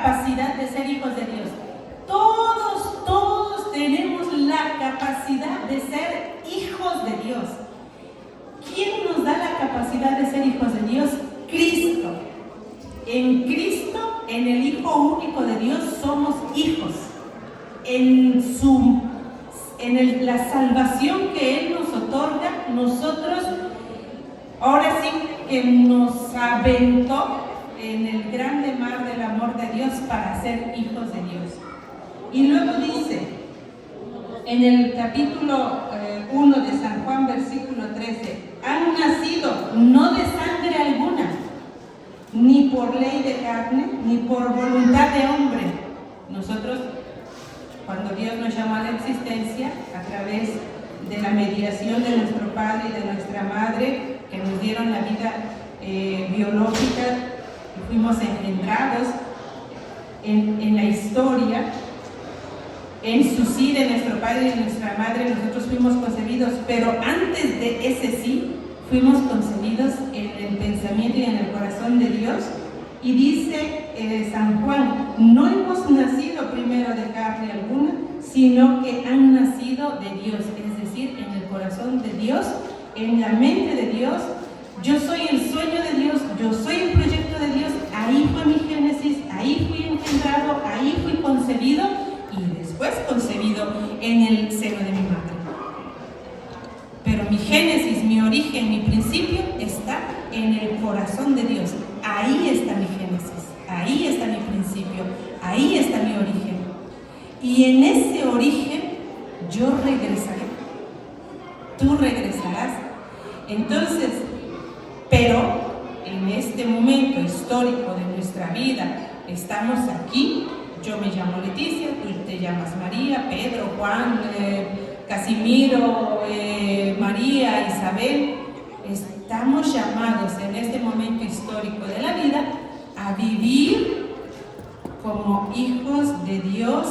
capacidad de ser hijos de Dios. Todos tenemos la capacidad de ser hijos de Dios. ¿Quién nos da la capacidad de ser hijos de Dios? Cristo. En Cristo, en el Hijo único de Dios, somos hijos. La salvación que Él nos otorga, nosotros ahora sí que nos aventó en el grande mar del amor de Dios para ser hijos de Dios. Y luego dice, en el capítulo 1 de San Juan, versículo 13, han nacido no de sangre alguna, ni por ley de carne, ni por voluntad de hombre. Nosotros, cuando Dios nos llamó a la existencia, a través de la mediación de nuestro Padre y de nuestra Madre, que nos dieron la vida biológica, y fuimos engendrados en la historia, en su sí de nuestro Padre y de nuestra Madre, nosotros fuimos concebidos, pero antes de ese sí, fuimos concebidos en el pensamiento y en el corazón de Dios. Y dice San Juan, no hemos nacido primero de carne alguna, sino que han nacido de Dios, es decir, en el corazón de Dios, en la mente de Dios. Yo soy el sueño de Dios, yo soy el proyecto de Dios, ahí fue mi génesis, ahí fui engendrado, ahí fui concebido y después concebido en el seno de mi madre. Pero mi génesis, mi origen, mi principio está en el corazón de Dios. Ahí está mi génesis, ahí está mi principio, ahí está mi origen. Y en ese origen yo regresaré, tú regresarás. Entonces, pero en este momento histórico de nuestra vida, estamos aquí, yo me llamo Leticia, tú te llamas María, Pedro, Juan, Casimiro, María, Isabel. Estamos llamados en este momento histórico de la vida a vivir como hijos de Dios.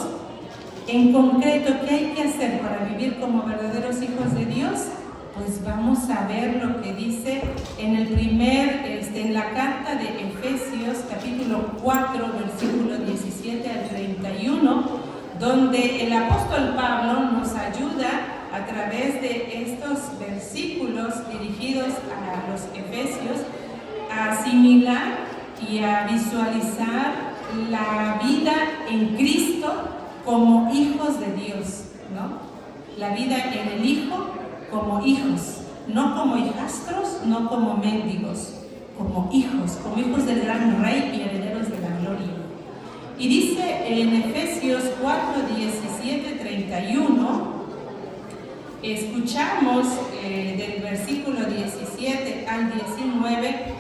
En concreto, ¿qué hay que hacer para vivir como verdaderos hijos de Dios? Pues vamos a ver lo que dice en la carta de Efesios, capítulo 4, versículo 17 al 31, donde el apóstol Pablo nos ayuda a través de estos versículos dirigidos a los efesios a asimilar y a visualizar la vida en Cristo como hijos de Dios, ¿no? La vida en el Hijo como hijos, no como hijastros, no como mendigos, como hijos del gran Rey y herederos de la gloria. Y dice en Efesios 4, 17, 31, escuchamos del versículo 17 al 19,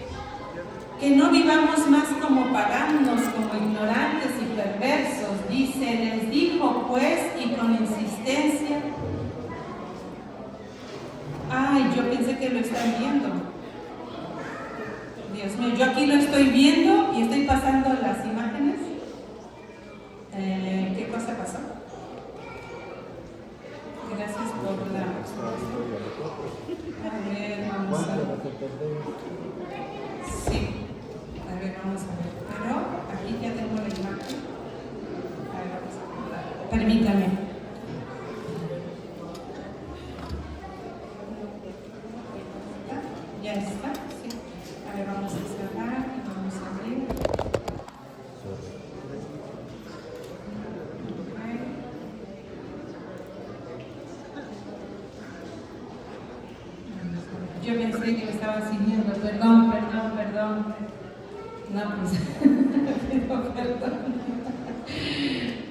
que no vivamos más como paganos, como ignorantes y perversos. Dice, les dijo pues, y con insistencia, ay, yo pensé que lo están viendo. Dios mío, yo aquí lo estoy viendo y estoy pasando las imágenes. ¿Qué cosa pasó? Gracias por la... A ver, vamos a ver. Sí, a ver, vamos a ver. Pero aquí ya tengo la imagen. A ver, vamos a ver. Permítame. Ya está, sí. A ver, vamos a cerrar y vamos a abrir. Yo pensé que me estaba siguiendo, perdón. No, pues, perdón.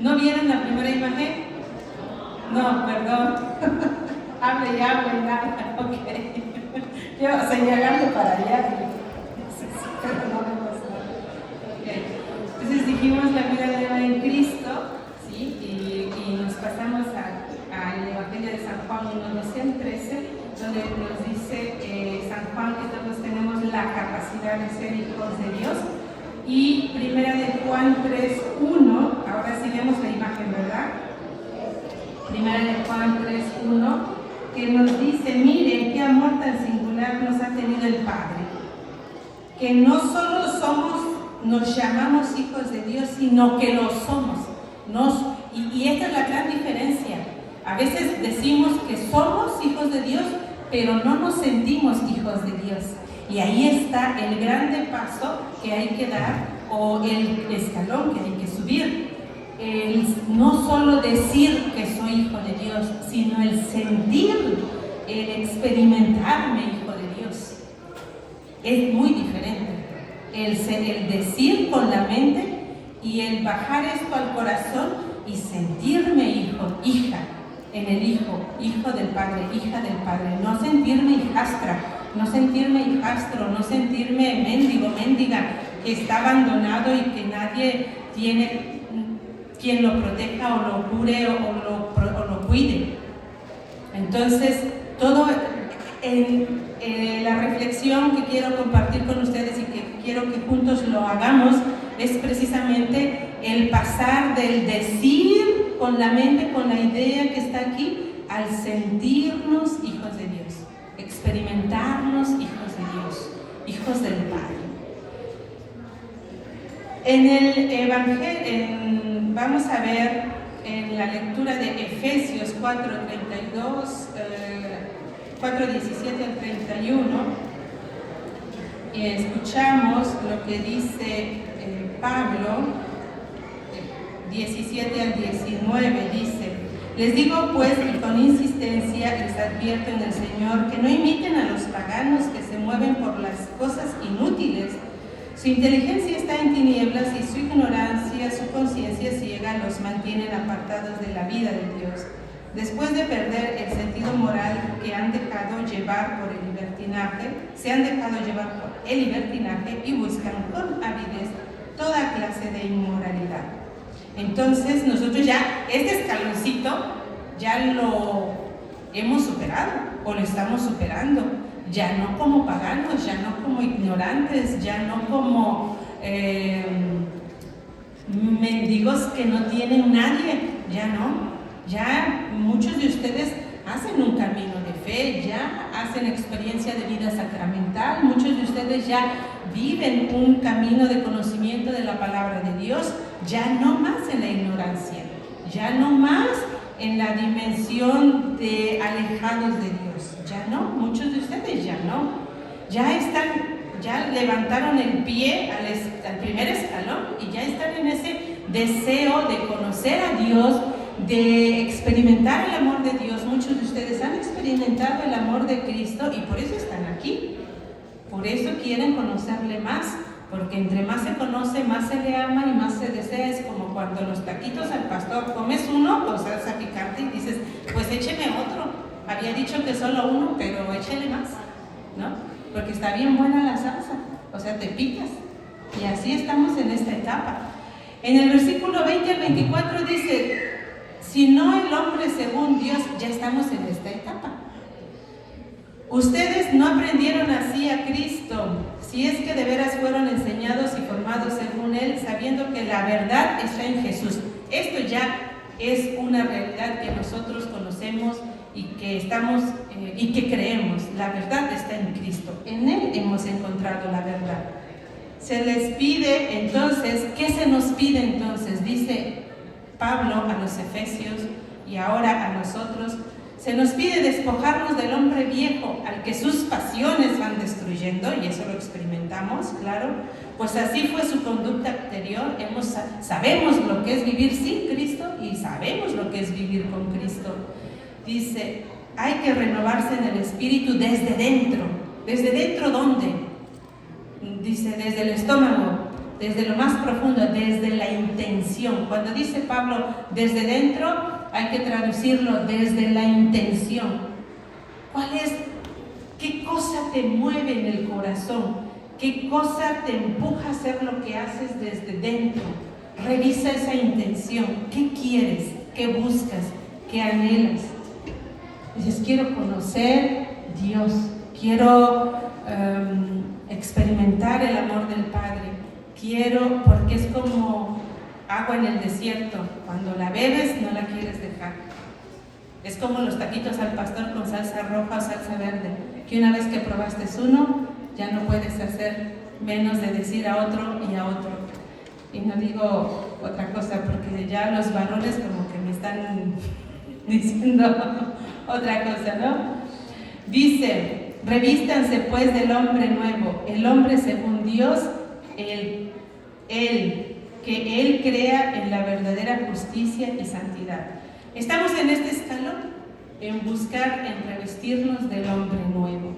¿No vieron la primera imagen? No, perdón. Hable y nada, ok. Yo señalando para allá, pero no me pasa nada. Okay. Entonces dijimos la vida nueva en Cristo, ¿sí? Y nos pasamos al Evangelio de San Juan 1:12 al 13, donde nos dice San Juan que todos tenemos la capacidad de ser hijos de Dios. Y primera de Juan 3:1, ahora sí vemos la imagen, ¿verdad? Primera de Juan 3:1, que nos dice, miren qué amor tan singular nos ha tenido el Padre, que no solo somos nos llamamos hijos de Dios, sino que lo somos. Y esta es la gran diferencia. A veces decimos que somos hijos de Dios, pero no nos sentimos hijos de Dios. Y ahí está el grande paso que hay que dar, o el escalón que hay que subir. No solo decir que soy hijo de Dios, sino el sentir, el experimentarme hijo de Dios. Es muy diferente. El decir con la mente y el bajar esto al corazón y sentirme hijo, hija, en el hijo del Padre, hija del Padre. No sentirme hijastra, no sentirme hijastro, no sentirme mendigo, mendiga, que está abandonado y que nadie tiene quien lo proteja o lo cure o lo cuide. Entonces, todo en la reflexión que quiero compartir con ustedes y que quiero que juntos lo hagamos es precisamente el pasar del decir con la mente, con la idea que está aquí, al sentirnos hijos de Dios, experimentarnos hijos de Dios, hijos del Padre. En el Evangelio, vamos a ver en la lectura de Efesios 4:17 al 31, y escuchamos lo que dice Pablo, 17 al 19, dice: les digo pues y con insistencia les advierto en el Señor que no imiten a los paganos que se mueven por las cosas inútiles. Su inteligencia está en tinieblas y su ignorancia, su conciencia ciega los mantienen apartados de la vida de Dios. Después de perder el sentido moral que han dejado llevar por el libertinaje, se han dejado llevar por el libertinaje y buscan con avidez toda clase de inmoralidad. Entonces nosotros ya, este escaloncito, ya lo hemos superado o lo estamos superando. Ya no como paganos, ya no como ignorantes, ya no como mendigos que no tienen nadie, ya no. Ya muchos de ustedes hacen un camino de fe, ya hacen experiencia de vida sacramental, muchos de ustedes ya viven un camino de conocimiento de la palabra de Dios, ya no más en la ignorancia, ya no más en la dimensión de alejados de Dios, ya no, muchos de ustedes ya no, ya levantaron el pie al primer escalón y ya están en ese deseo de conocer a Dios, de experimentar el amor de Dios. Muchos de ustedes han experimentado el amor de Cristo y por eso están aquí, por eso quieren conocerle más, porque entre más se conoce, más se le ama y más se desea. Es como cuando los taquitos al pastor, comes uno con salsa picante y dices, pues écheme otro, había dicho que solo uno, pero échele más, ¿no? Porque está bien buena la salsa, o sea, te picas. Y así estamos en esta etapa. En el versículo 20 al 24 dice: si no el hombre según Dios, ya estamos en esta etapa. Ustedes no aprendieron así a Cristo, si es que de veras fueron enseñados y formados según Él, sabiendo que la verdad está en Jesús. Esto ya es una realidad que nosotros conocemos y que estamos y que creemos. La verdad está en Cristo. En Él hemos encontrado la verdad. Se les pide entonces, ¿qué se nos pide entonces? Dice Pablo a los Efesios y ahora a nosotros, se nos pide despojarnos del hombre viejo al que sus pasiones van destruyendo, y eso lo experimentamos, claro, pues así fue su conducta anterior. Sabemos lo que es vivir sin Cristo y sabemos lo que es vivir con Cristo. Dice, hay que renovarse en el espíritu desde dentro. ¿Desde dentro dónde? Dice, desde el estómago, desde lo más profundo, desde la intención. Cuando dice Pablo desde dentro, hay que traducirlo desde la intención. ¿Cuál es? ¿Qué cosa te mueve en el corazón? ¿Qué cosa te empuja a hacer lo que haces desde dentro? Revisa esa intención. ¿Qué quieres? ¿Qué buscas? ¿Qué anhelas? Dices, quiero conocer Dios, quiero experimentar el amor del Padre, quiero, porque es como agua en el desierto, cuando la bebes no la quieres dejar. Es como los taquitos al pastor con salsa roja o salsa verde, que una vez que probaste uno, ya no puedes hacer menos de decir a otro y a otro, Y no digo otra cosa porque ya los varones como que me están diciendo otra cosa, ¿no? Dice, revístanse pues del hombre nuevo, el hombre según Dios, que Él crea en la verdadera justicia y santidad. Estamos en este escalón, en buscar, en revestirnos del hombre nuevo.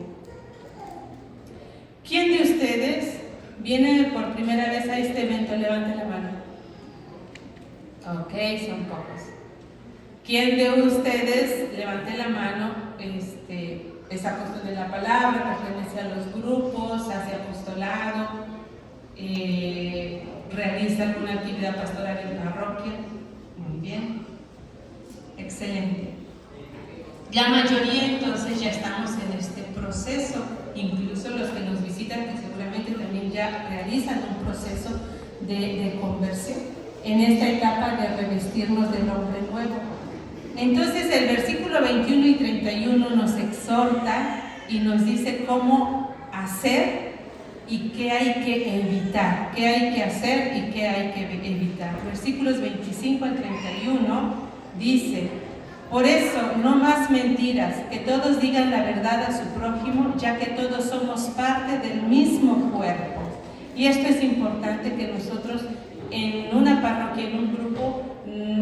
¿Quién de ustedes viene por primera vez a este evento? Levante la mano. Ok, son pocos. ¿Quién de ustedes, levante la mano, es apóstol de la palabra, pertenece a los grupos, hace apostolado, realiza alguna actividad pastoral en parroquia? Muy bien, excelente. La mayoría entonces ya estamos en este proceso, incluso los que nos visitan, que seguramente también ya realizan un proceso de conversión en esta etapa de revestirnos del hombre nuevo. Entonces el versículo 21 y 31 nos exhorta y nos dice cómo hacer y qué hay que evitar, qué hay que hacer y qué hay que evitar. Versículos 25 al 31 dice: por eso, no más mentiras, que todos digan la verdad a su prójimo, ya que todos somos parte del mismo cuerpo. Y esto es importante que nosotros en una parroquia, en un grupo,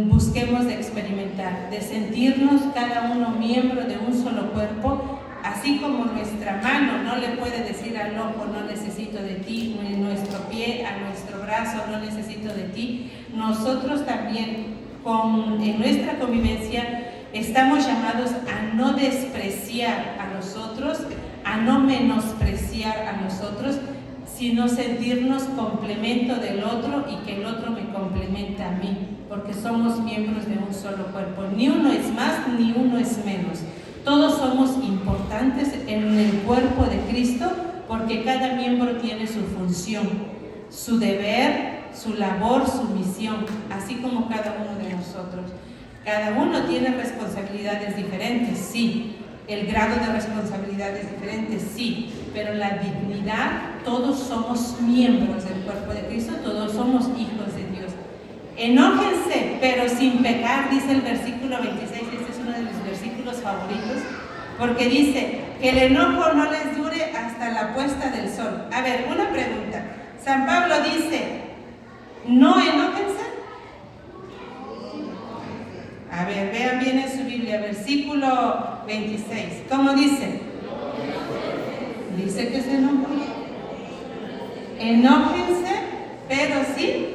busquemos de experimentar, de sentirnos cada uno miembro de un solo cuerpo, así como nuestra mano no le puede decir al ojo no necesito de ti, nuestro pie a nuestro brazo no necesito de ti. Nosotros también en nuestra convivencia estamos llamados a no despreciar a los otros, a no menospreciar a nosotros, sino sentirnos complemento del otro y que el otro me complementa a mí, porque somos miembros de un solo cuerpo. Ni uno es más, ni uno es menos. Todos somos importantes en el cuerpo de Cristo, porque cada miembro tiene su función, su deber, su labor, su misión, así como cada uno de nosotros. Cada uno tiene responsabilidades diferentes, sí. El grado de responsabilidad es diferente, sí, pero la dignidad, todos somos miembros del cuerpo de Cristo, todos somos hijos de Dios. Enójense, pero sin pecar, dice el versículo 26, este es uno de mis versículos favoritos, porque dice que el enojo no les dure hasta la puesta del sol. A ver, una pregunta. San Pablo dice, ¿no enójense? A ver, vean bien en su Biblia, versículo 26. ¿Cómo dice? Dice que se enojen. Enójense, pero sí.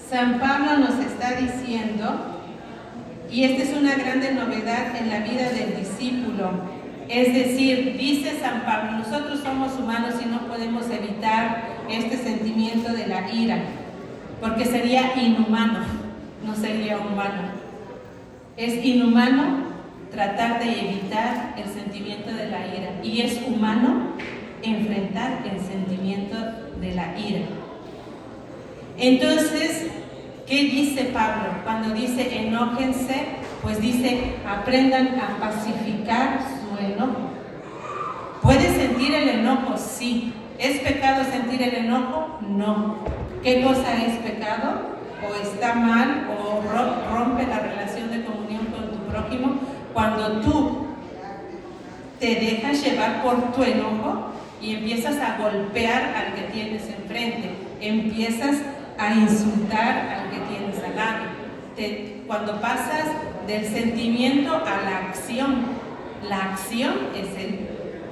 San Pablo nos está diciendo, y esta es una grande novedad en la vida del discípulo, es decir, dice San Pablo, nosotros somos humanos y no podemos evitar este sentimiento de la ira, porque sería inhumano, no sería humano. Es inhumano tratar de evitar el sentimiento de la ira, y es humano enfrentar el sentimiento de la ira. Entonces, ¿qué dice Pablo? Cuando dice enójense, pues dice aprendan a pacificar su enojo. ¿Puedes sentir el enojo? Sí. ¿Es pecado sentir el enojo? No. ¿Qué cosa es pecado? O está mal, o rompe la relación de comunión con tu prójimo, cuando tú te dejas llevar por tu enojo y empiezas a golpear al que tienes enfrente, empiezas a insultar al que tienes al lado. Cuando pasas del sentimiento a la acción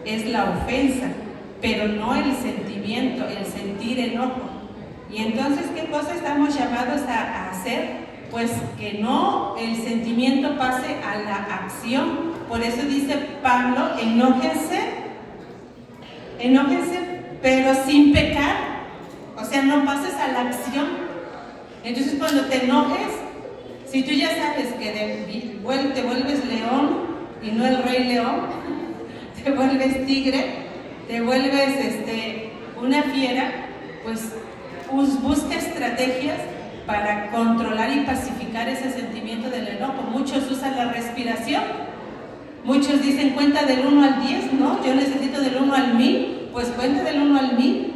es la ofensa, pero no el sentimiento, el sentir enojo. Y entonces, ¿qué cosa estamos llamados a hacer? Pues que no el sentimiento pase a la acción. Por eso dice Pablo, enójense, pero sin pecar. O sea, no pases a la acción. Entonces, cuando te enojes, si tú ya sabes que te vuelves león y no el rey león, te vuelves tigre, te vuelves una fiera, pues busca estrategias para controlar y pacificar ese sentimiento del enojo. Muchos usan la respiración, muchos dicen cuenta del 1 al 10, ¿no? Yo necesito del 1 al 1000, pues cuenta del 1 al 1000.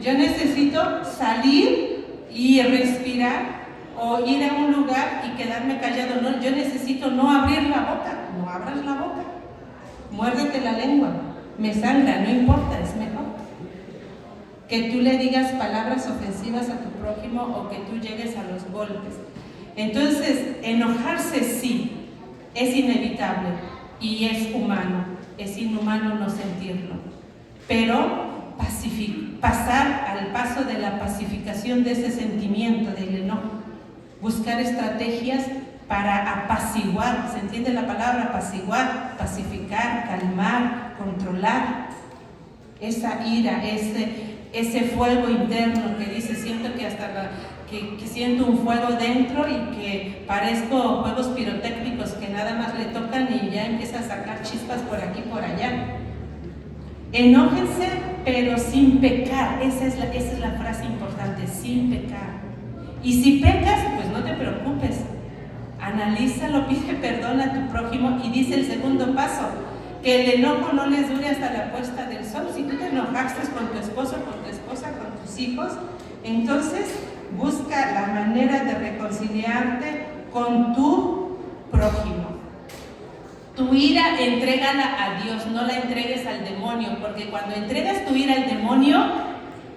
Yo necesito salir y respirar o ir a un lugar y quedarme callado. No, yo necesito no abrir la boca. No abras la boca. Muérdete la lengua. Me sangra, no importa, es mejor que tú le digas palabras ofensivas a tu prójimo o que tú llegues a los golpes. Entonces, enojarse sí, es inevitable y es humano, es inhumano no sentirlo, pero pasar al paso de la pacificación de ese sentimiento del enojo, buscar estrategias para apaciguar, ¿se entiende la palabra apaciguar? Pacificar, calmar, controlar esa ira, ese fuego interno que dice, siento que hasta que siento un fuego dentro y que parezco juegos pirotécnicos que nada más le tocan y ya empieza a sacar chispas por aquí por allá. Enójense, pero sin pecar. Esa es la frase importante, sin pecar. Y si pecas, pues no te preocupes, analízalo, pide perdón a tu prójimo y dice el segundo paso, que el enojo no les dure hasta la puesta del sol. Si tú te enojaste con tu esposo, con tu esposa, con tus hijos, entonces busca la manera de reconciliarte con tu prójimo. Tu ira, entrégala a Dios, no la entregues al demonio, porque cuando entregas tu ira al demonio,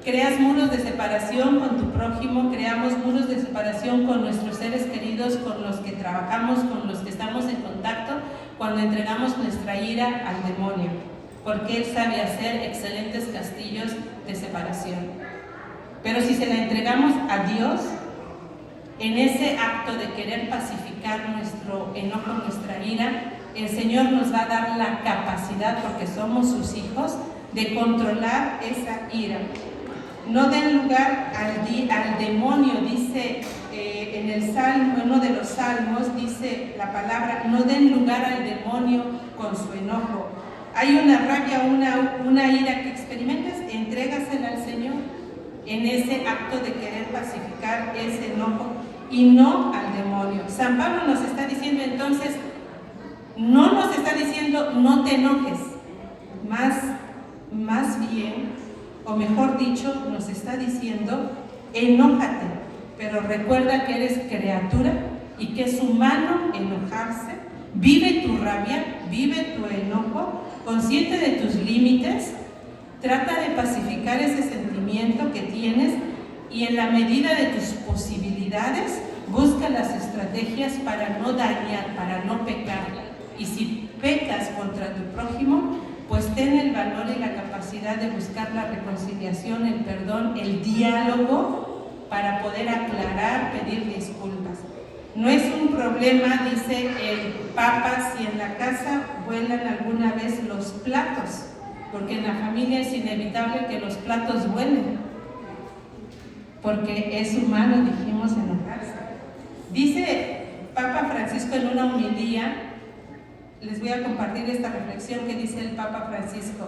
creas muros de separación con tu prójimo, creamos muros de separación con nuestros seres queridos, con los que trabajamos, con los que estamos en contacto, cuando entregamos nuestra ira al demonio, porque él sabe hacer excelentes castillos de separación. Pero si se la entregamos a Dios, en ese acto de querer pacificar nuestro enojo, nuestra ira, el Señor nos va a dar la capacidad, porque somos sus hijos, de controlar esa ira. No den lugar al demonio, dice en el Salmo, uno de los Salmos, dice la palabra, no den lugar al demonio con su enojo. Hay una rabia, una ira que experimentes, entrégasela al Señor en ese acto de querer pacificar ese enojo y no al demonio. San Pablo nos está diciendo entonces, no nos está diciendo no te enojes, más bien, o mejor dicho, nos está diciendo enójate, pero recuerda que eres criatura y que es humano enojarse. Vive tu rabia, vive tu enojo, consciente de tus límites, trata de pacificar ese sentimiento que tienes y en la medida de tus posibilidades busca las estrategias para no dañar, para no pecar. Y si pecas contra tu prójimo, pues ten el valor y la capacidad de buscar la reconciliación, el perdón, el diálogo para poder aclarar, pedir disculpas. No es un problema, dice el Papa, si en la casa vuelan alguna vez los platos, porque en la familia es inevitable que los platos vuelen, porque es humano, dijimos, enojarse. Dice Papa Francisco en una homilía, les voy a compartir esta reflexión que dice el Papa Francisco.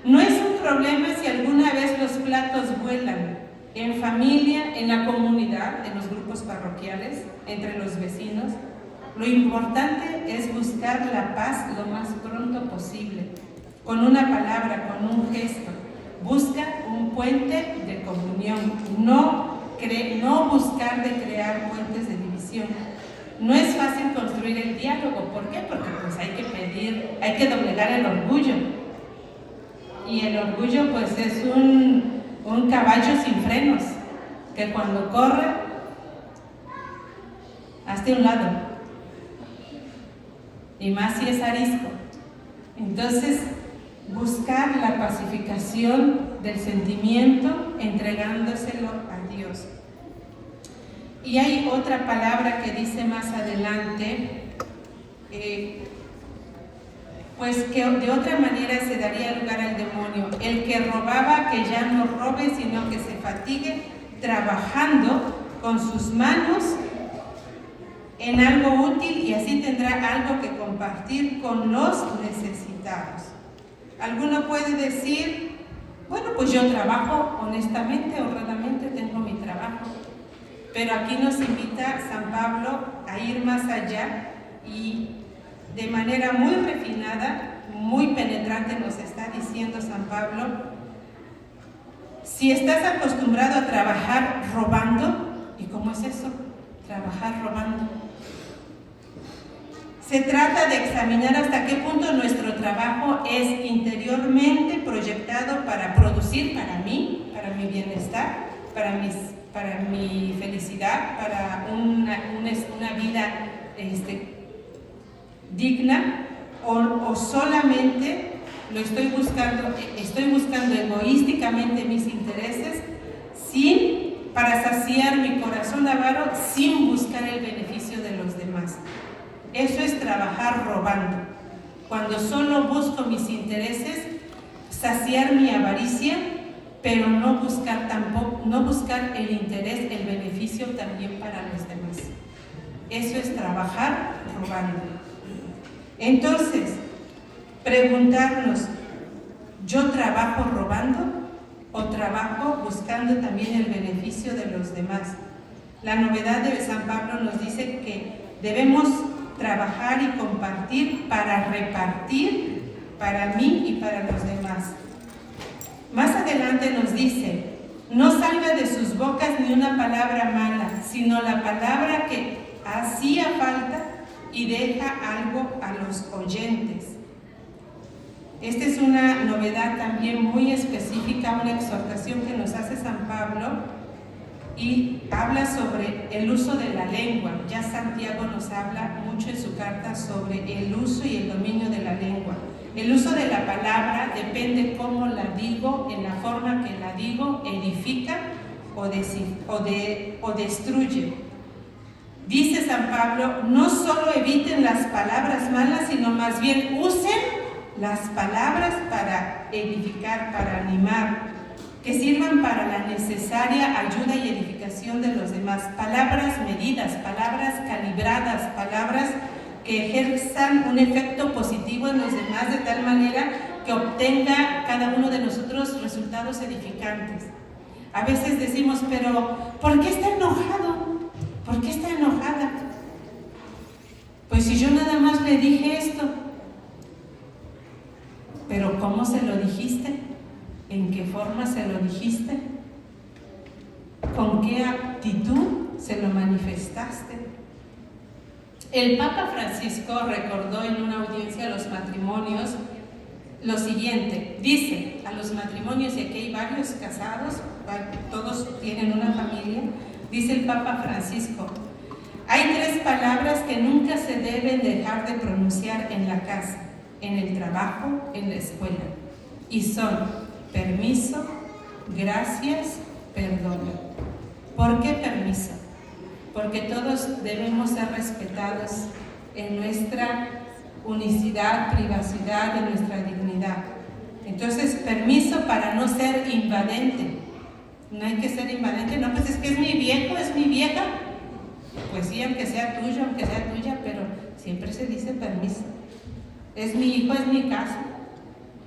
No es un problema si alguna vez los platos vuelan, en familia, en la comunidad, en los grupos parroquiales, entre los vecinos. Lo importante es buscar la paz lo más pronto posible, con una palabra, con un gesto. Busca un puente de comunión, no buscar de crear puentes de división. No es fácil construir el diálogo. ¿Por qué? Porque pues hay que doblegar el orgullo. Y el orgullo pues es un caballo sin frenos, que cuando corre, hazte a un lado. Y más si es arisco. Entonces, buscar la pacificación del sentimiento, entregándoselo a Dios. Y hay otra palabra que dice más adelante, pues que de otra manera se daría lugar al demonio. El que robaba, que ya no robe, sino que se fatigue trabajando con sus manos en algo útil y así tendrá algo que compartir con los necesitados. Alguno puede decir, bueno, pues yo trabajo honestamente, honradamente, tengo mi trabajo. Pero aquí nos invita San Pablo a ir más allá y de manera muy refinada, muy penetrante nos está diciendo San Pablo, Si estás acostumbrado a trabajar robando, ¿y cómo es eso? Trabajar robando. Se trata de examinar hasta qué punto nuestro trabajo es interiormente proyectado para producir para mí, para mi bienestar, para mi felicidad, para una vida digna, o solamente estoy buscando egoísticamente mis intereses para saciar mi corazón avaro sin buscar el beneficio de los demás. Eso es trabajar robando. Cuando solo busco mis intereses, saciar mi avaricia, pero no buscar el interés, el beneficio también para los demás. Eso es trabajar robando. Entonces, preguntarnos, ¿yo trabajo robando o trabajo buscando también el beneficio de los demás? La novedad de San Pablo nos dice que debemos trabajar y compartir para repartir para mí y para los demás. Más adelante nos dice, no salga de sus bocas ni una palabra mala, sino la palabra que hacía falta y deja algo a los oyentes. Esta es una novedad también muy específica, una exhortación que nos hace San Pablo, y habla sobre el uso de la lengua. Ya Santiago nos habla mucho en su carta sobre el uso y el dominio de la lengua. El uso de la palabra depende cómo la digo, en la forma que la digo, edifica o destruye. Dice San Pablo, no solo eviten las palabras malas, sino más bien usen las palabras para edificar, para animar, que sirvan para la necesaria ayuda y edificación de los demás. Palabras medidas, palabras calibradas, palabras que ejerzan un efecto positivo en los demás de tal manera que obtenga cada uno de nosotros resultados edificantes. A veces decimos, pero ¿por qué está enojado? ¿Por qué está enojada? Pues si yo nada más le dije esto. Pero ¿cómo se lo dijiste? ¿En qué forma se lo dijiste? ¿Con qué actitud se lo manifestaste? El Papa Francisco recordó en una audiencia a los matrimonios lo siguiente. Dice a los matrimonios, y aquí hay varios casados, todos tienen una familia, dice el Papa Francisco, hay 3 palabras que nunca se deben dejar de pronunciar en la casa, en el trabajo, en la escuela, y son permiso, gracias, perdón. ¿Por qué permiso? Porque todos debemos ser respetados en nuestra unicidad, privacidad, en nuestra dignidad. Entonces, permiso para no ser invadente. No hay que ser invadente, no, pues es que es mi viejo, es mi vieja. Pues sí, aunque sea tuyo, aunque sea tuya, pero siempre se dice permiso. Es mi hijo, es mi casa.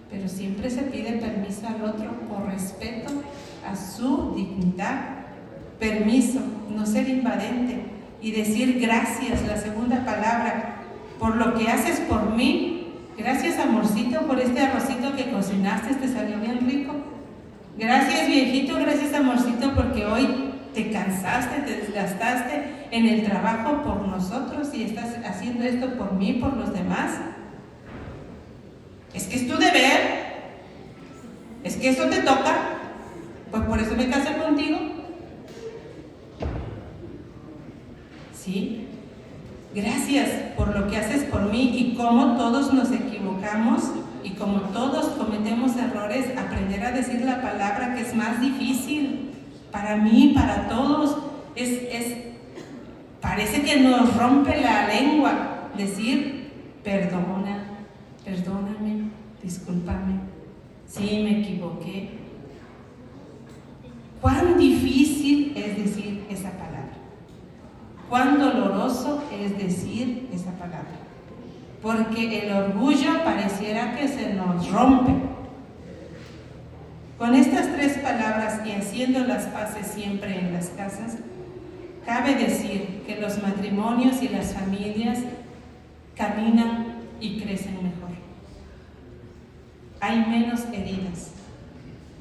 Pero siempre se pide permiso al otro por respeto a su dignidad. Permiso, no ser invadente y decir gracias, la segunda palabra, por lo que haces por mí. Gracias, amorcito, por este arrocito que cocinaste, te salió bien rico. Gracias, viejito, gracias, amorcito, porque hoy te cansaste, te desgastaste en el trabajo por nosotros y estás haciendo esto por mí, por los demás. Es que es tu deber, es que eso te toca, pues por eso me casé contigo. ¿Sí? Gracias por lo que haces por mí, y como todos nos equivocamos y como todos cometemos errores, aprender a decir la palabra que es más difícil para mí, para todos, parece que nos rompe la lengua decir perdona. Perdóname, discúlpame, sí me equivoqué. Cuán difícil es decir esa palabra. Cuán doloroso es decir esa palabra. Porque el orgullo pareciera que se nos rompe. Con estas 3 palabras y haciendo las paces siempre en las casas, cabe decir que los matrimonios y las familias caminan y crecen mejor. Hay menos heridas,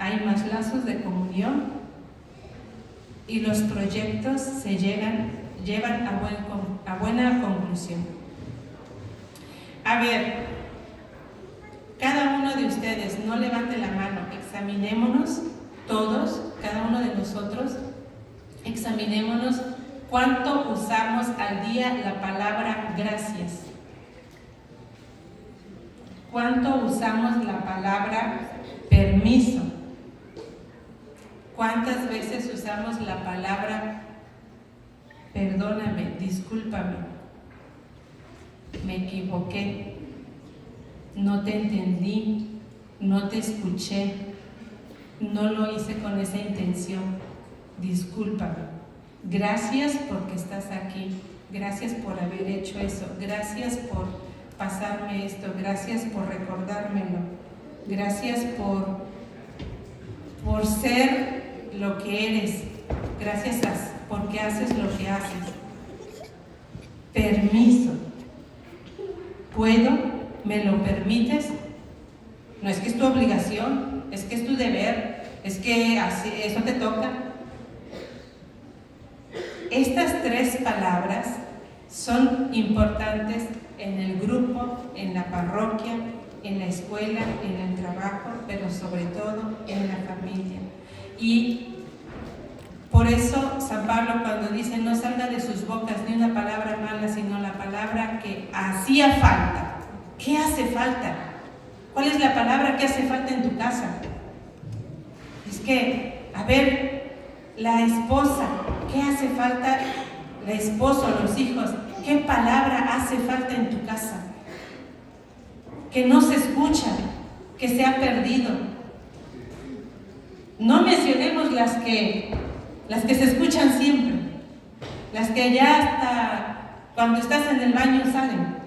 hay más lazos de comunión y los proyectos se llevan a buena conclusión. A ver, cada uno de ustedes, no levante la mano, examinémonos todos, cada uno de nosotros, examinémonos cuánto usamos al día la palabra gracias. ¿Cuánto usamos la palabra permiso? ¿Cuántas veces usamos la palabra perdóname, discúlpame, me equivoqué, no te entendí, no te escuché, no lo hice con esa intención, discúlpame? Gracias porque estás aquí, gracias por haber hecho eso, gracias por pasarme esto, gracias por recordármelo, gracias por ser lo que eres, gracias porque haces lo que haces. Permiso. ¿Puedo? ¿Me lo permites? No es que es tu obligación, es que es tu deber, es que así, eso te toca. Estas tres palabras son importantes en el grupo, en la parroquia, en la escuela, en el trabajo, pero sobre todo en la familia. Y por eso San Pablo, cuando dice no salga de sus bocas ni una palabra mala, sino la palabra que hacía falta. ¿Qué hace falta? ¿Cuál es la palabra que hace falta en tu casa? Es que, a ver, la esposa, ¿qué hace falta? El esposo, los hijos, ¿qué palabra hace falta en tu casa? Que no se escucha, que se ha perdido. No mencionemos las que se escuchan siempre, las que ya hasta cuando estás en el baño salen,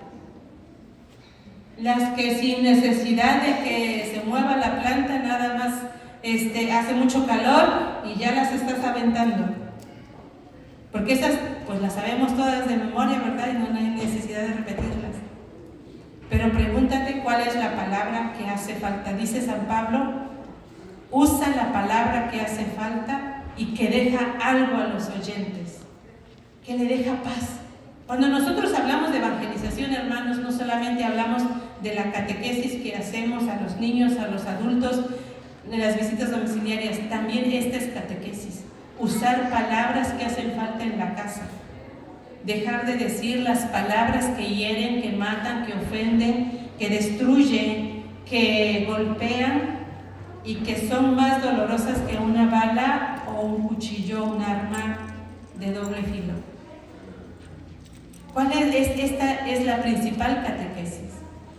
las que sin necesidad de que se mueva la planta, nada más hace mucho calor y ya las estás aventando, porque esas pues las sabemos todas de memoria, ¿verdad? Y no hay necesidad de repetirlas. Pero pregúntate cuál es la palabra que hace falta. Dice San Pablo, usa la palabra que hace falta y que deja algo a los oyentes, que le deja paz. Cuando nosotros hablamos de evangelización, hermanos, no solamente hablamos de la catequesis que hacemos a los niños, a los adultos, de las visitas domiciliarias, también esta es catequesis. Usar palabras que hacen falta en la casa. Dejar de decir las palabras que hieren, que matan, que ofenden, que destruyen, que golpean y que son más dolorosas que una bala o un cuchillo, un arma de doble filo. ¿Cuál es? Esta es la principal catequesis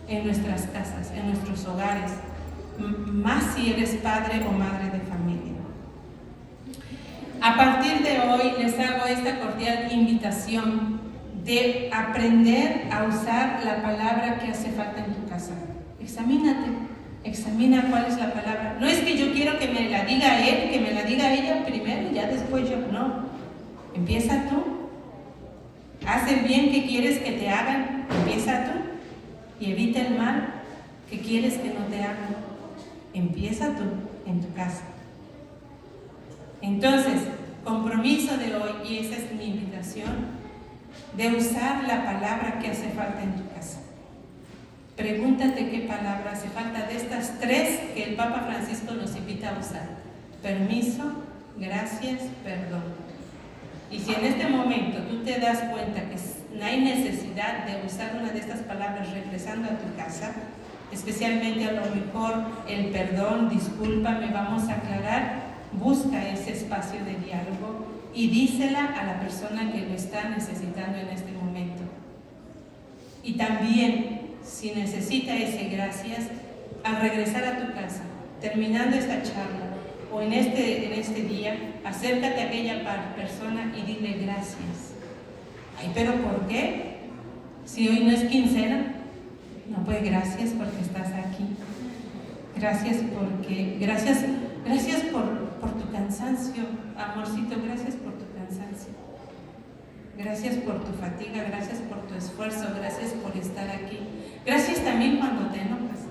en nuestras casas, en nuestros hogares, más si eres padre o madre de familia. A partir de hoy les hago esta cordial invitación de aprender a usar la palabra que hace falta en tu casa. Examínate, examina cuál es la palabra. No es que yo quiero que me la diga él, que me la diga ella primero y ya después yo. No, empieza tú. Haz el bien que quieres que te hagan, empieza tú. Y evita el mal que quieres que no te hagan. Empieza tú en tu casa. Entonces, compromiso de hoy, y esa es mi invitación, de usar la palabra que hace falta en tu casa. Pregúntate qué palabra hace falta de estas tres que el Papa Francisco nos invita a usar. Permiso, gracias, perdón. Y si en este momento tú te das cuenta que no hay necesidad de usar una de estas palabras regresando a tu casa, especialmente a lo mejor el perdón, discúlpame, vamos a aclarar, busca ese espacio de diálogo y dísela a la persona que lo está necesitando en este momento. Y también, si necesita ese gracias, al regresar a tu casa, terminando esta charla o en este día, acércate a aquella persona y dile gracias. Ay, ¿pero por qué? Si hoy no es quincena. No, pues gracias porque estás aquí. Gracias por tu cansancio, amorcito, gracias por tu cansancio. Gracias por tu fatiga, gracias por tu esfuerzo, gracias por estar aquí. Gracias también cuando te enojas.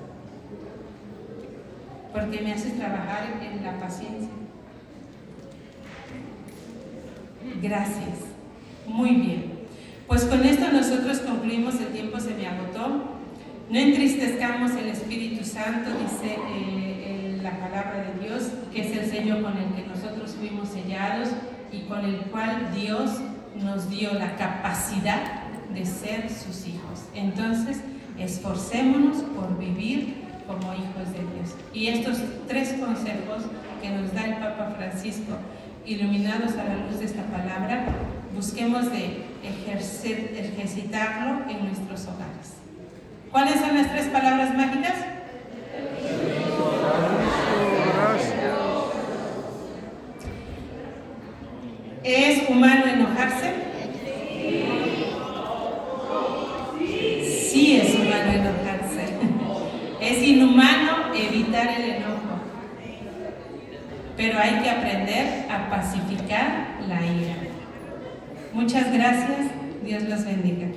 porque me haces trabajar en la paciencia. Gracias. Muy bien. Pues con esto nosotros concluimos, el tiempo se me agotó. No entristezcamos el Espíritu Santo, dice la palabra de Dios, que es el sello con el que nosotros fuimos sellados y con el cual Dios nos dio la capacidad de ser sus hijos. Entonces, esforcémonos por vivir como hijos de Dios. Y estos 3 consejos que nos da el Papa Francisco, iluminados a la luz de esta palabra, busquemos de ejercitarlo en nuestros hogares. ¿Cuáles son las 3 palabras mágicas? ¿Es humano enojarse? Sí es humano enojarse. Es inhumano evitar el enojo. Pero hay que aprender a pacificar la ira. Muchas gracias. Dios los bendiga.